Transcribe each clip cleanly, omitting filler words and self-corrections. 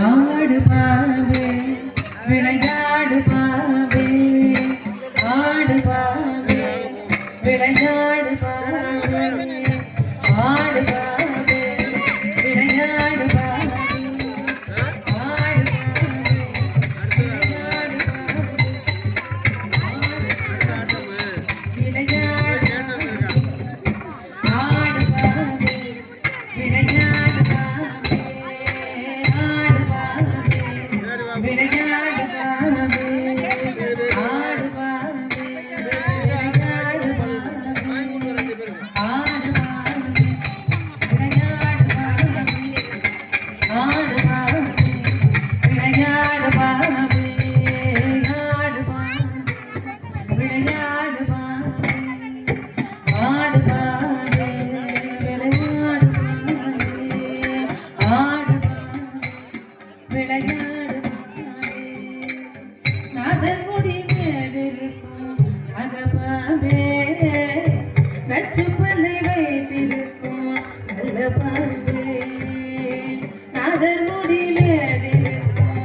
ஆடு பாவே விளையாடு பாவே ஆடு பாவே விளையாடு பாவே ஆடு பாவே விளையாடு பாவே ஆடு பாவே விளையாடு பாவே விளையாடு ஆடு பாவே விளையாடு பாவே ஆடு பாவே விளையாடு பாவே ஆடு பாவே விளையாடு பாவே ஆடு பாவே விளையாடு பாவே ஆடு பாவே விளையாடு பாவே ஆடு பாவே விளையாடு பாவே நாதன் முடி மேலிருக்கும் அகப்பாவே நச்சு பல்லை வைத்திருக்கும் நல்ல பாவே நாதன் முடி மேலிருக்கும்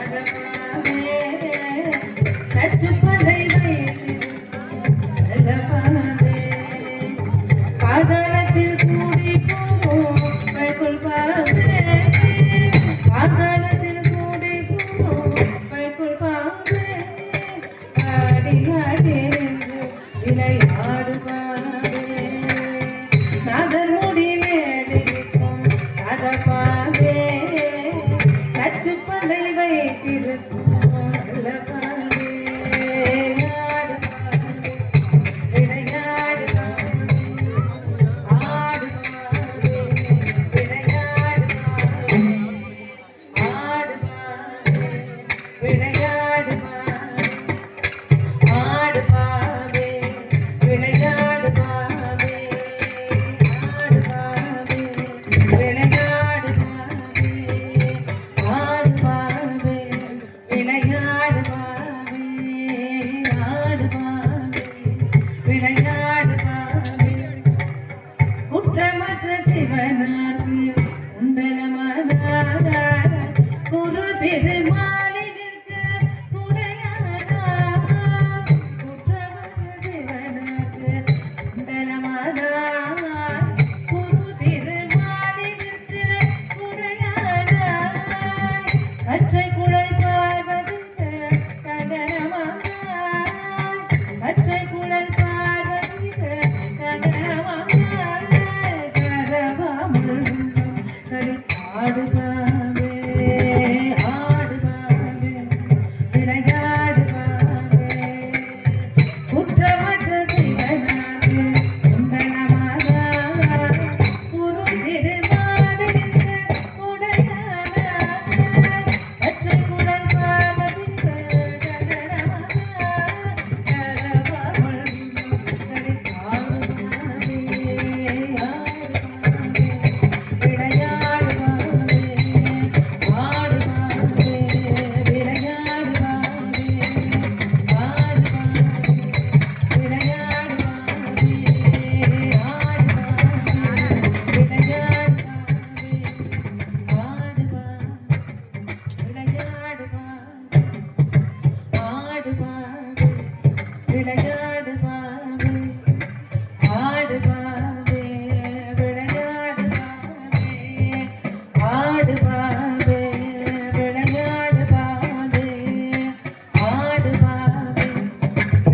அகப்பாவே நச்சு பல்லை வைத்திருக்கும் நல்ல பாவே பாதாளத்தில் கூடி போவோம் வைக்குள் பாவே பாதாளத்தில் கூடி போவோம் வைக்குள் பாவே ஆடி ஆடி விளையாடு பாவே நாதர் முடி மேலிருக்கும் அகப்பாவே நச்சு பல்லை வைத்திருக்கும் நல்ல பாவே ஆடு பாவே விளையாடு பாவே ஆடு பாவே விளையாடு பாவே ஆடு பாவே விளையாடு பாவே ஆடு பாவே விளையாடு பாவே ஆடு பாவே விளையாடு பாவே ஆடு பாவே விளையாடு பாவே ஆடு பாவே விளையாடு பாவே குற்றமற்ற சிவனார்க்கு உண்டலமானார் குரு திருமாலிற்கு உடையானார் குற்றமற்ற சிவனார்க்கு உண்டலமானார் குரு திருமாலிற்கு உடையானார் கற்றை குழல் பார்வதிக்கு கதனமானார் கற்றை குழல் பார்வதிக்கு கதனமானார் கரவாமுள் கலித்தாடு பாவே ஆடு பாவே விளையாடு பாவே குற்றமற்ற சிவனார்க்கு உண்டலமானார் குரு திருமாலிற்கு உடையானார் கற்றை குழல் பார்வதிக்கு கதனமானார் கரவாமுள் கலித்தாடு பாவே ஆடு பாவே விளையாடு பாவே ஆடு பாவே விளையாடு பாவே ஆடு பாவே விளையாடு பாவே ஆடு பாவே விளையாடு பாவே ஆடு பாவே விளையாடு பாவே ஆடு பாவே விளையாடு பாவே ஆடு பாவே விளையாடு பாவே ஆடு பாவே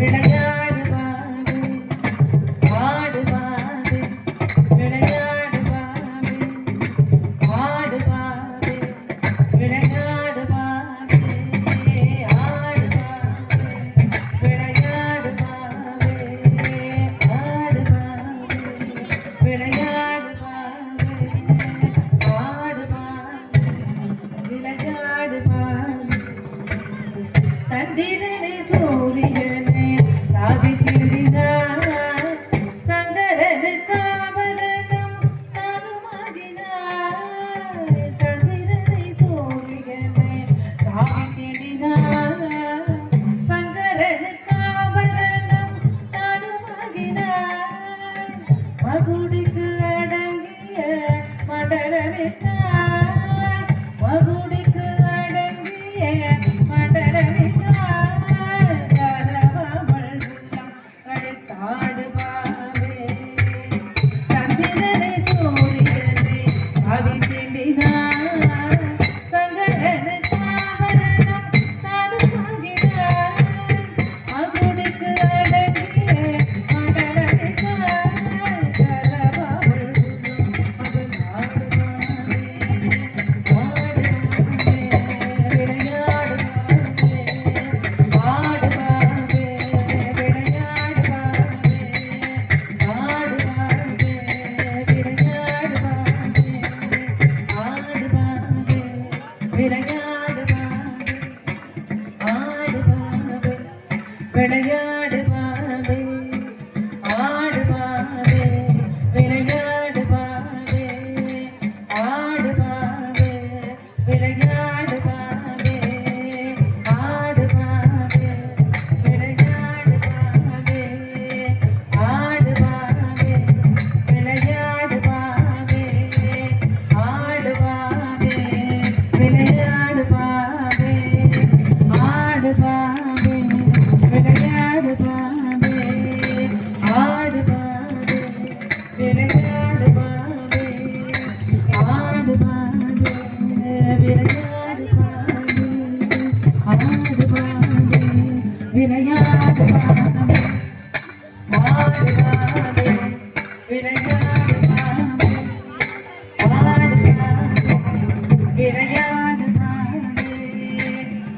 விளையாடு பாவே ஆடு பாவே விளையாடு பாவே ஆடு பாவே விளையாடு பாவே ஆடு பாவே விளையாடு பாவே ஆடு பாவே விளையாடு பாவே ஆடு பாவே விளையாடு பாவே ஆடு பாவே விளையாடு பாவே சந்திரனை சூரியனை தாவி திருடினார் சங்கரனு காவலனும் தானுமாகினார் சந்திரனை சூரியனை தாவி திருடினார் சங்கரனு காவலனும் தானுமாகினார் மகுடிக்கு அடங்கிய விளையாடு பாவே ஆடு பாவே விளையாடு பாவே ஆடு பாவே விளையாடு பாவே ஆடு பாவே விளையாடு பாவே ஆடு பாவே விளையாடு பாவே ஆடு பாவே விளையாடு பாவே ஆடு பாவே விளையாடு பாவே ஆடு பாவே விளையாடு பாவே ஆடு பாவே விளையாடு பாவே ஆடு பாவே விளையாடு பாவே ஆடு பாவே விளையாடு பாவே ஆடு பாவே விளையாடு பாவே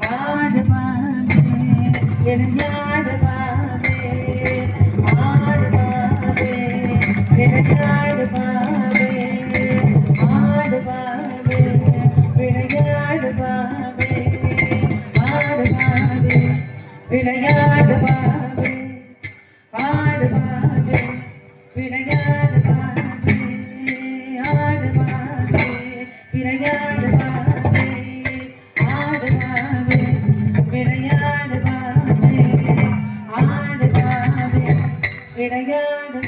ஆடு பாவே விளையாடு பாவே ஆடு பாவே விளையாடு பாவே ஆடு பாவே விளையாடு பாவே ஆடு பாவே விளையாடு பாவே ஆடு பாவே விளையாடு பாவே ஆடு பாவே விளையாடு பாவே ஆடு பாவே விளையாடு பாவே ஆடு பாவே விளையாடு